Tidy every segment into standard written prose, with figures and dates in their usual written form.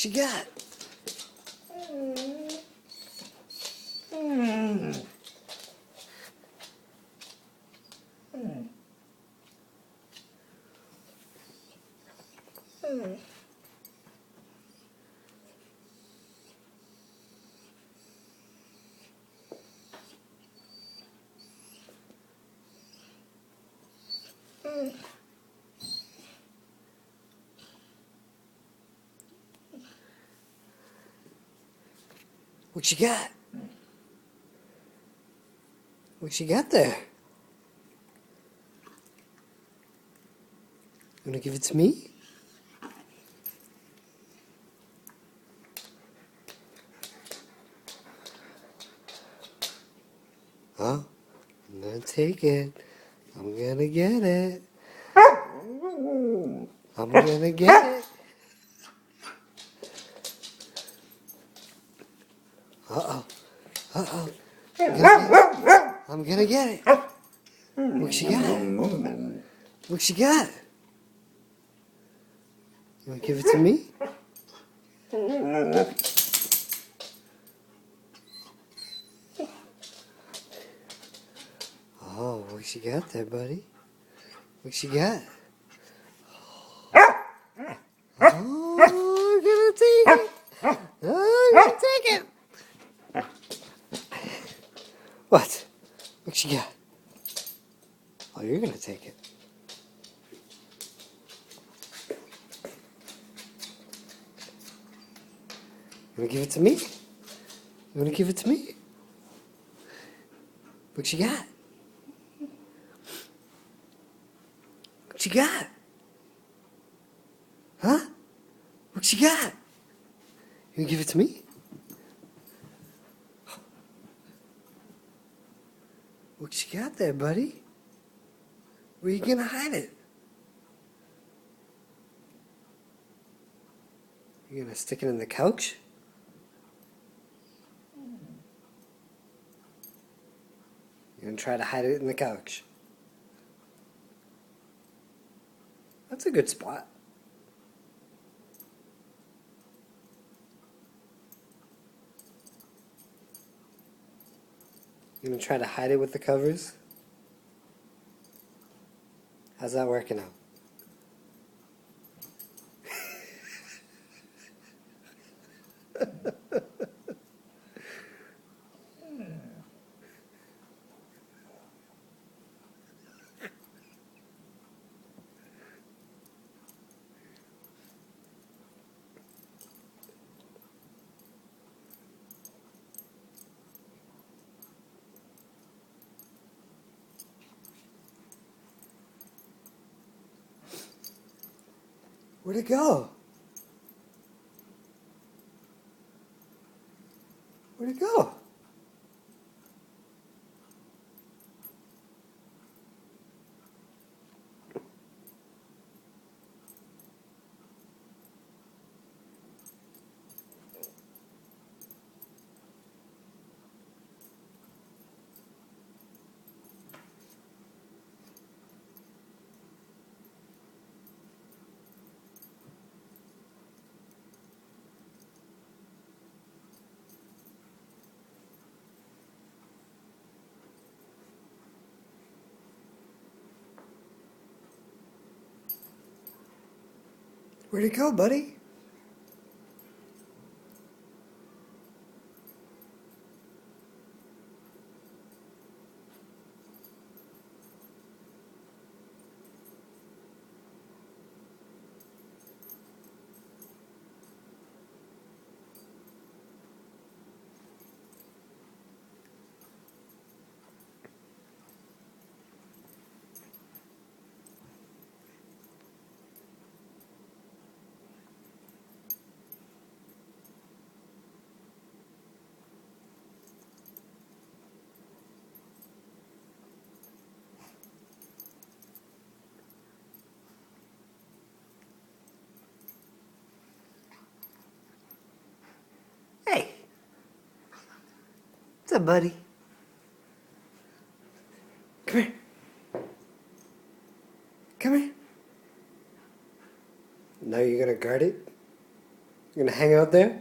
What you got? What you got? What you got there? You wanna give it to me? Huh? I'm gonna take it. I'm gonna get it. I'm gonna get it. Uh-oh. Uh-oh. I'm gonna get it. What you got? What you got? You wanna give it to me? Oh, what you got there, buddy? What you got? Oh, I'm gonna take it. Oh, I'm gonna take it. What? What you got? Oh, you're gonna take it. You wanna give it to me? You wanna give it to me? What you got? What you got? Huh? What you got? You gonna give it to me? What you got there, buddy? Where you gonna hide it? You gonna stick it in the couch? You gonna try to hide it in the couch? That's a good spot. You gonna try to hide it with the covers? How's that working out? Where'd it go? Where'd it go? Where'd it go, buddy? Hey! What's up, buddy? Come here. Come here. Now you're gonna guard it? You gonna hang out there?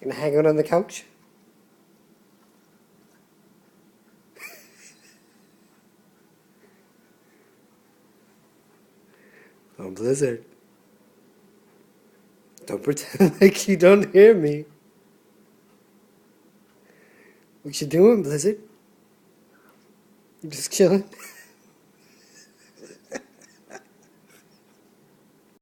You gonna hang out on the couch? Oh, Blizzard. Don't pretend like you don't hear me. What you doing, Blizzard? You just chilling?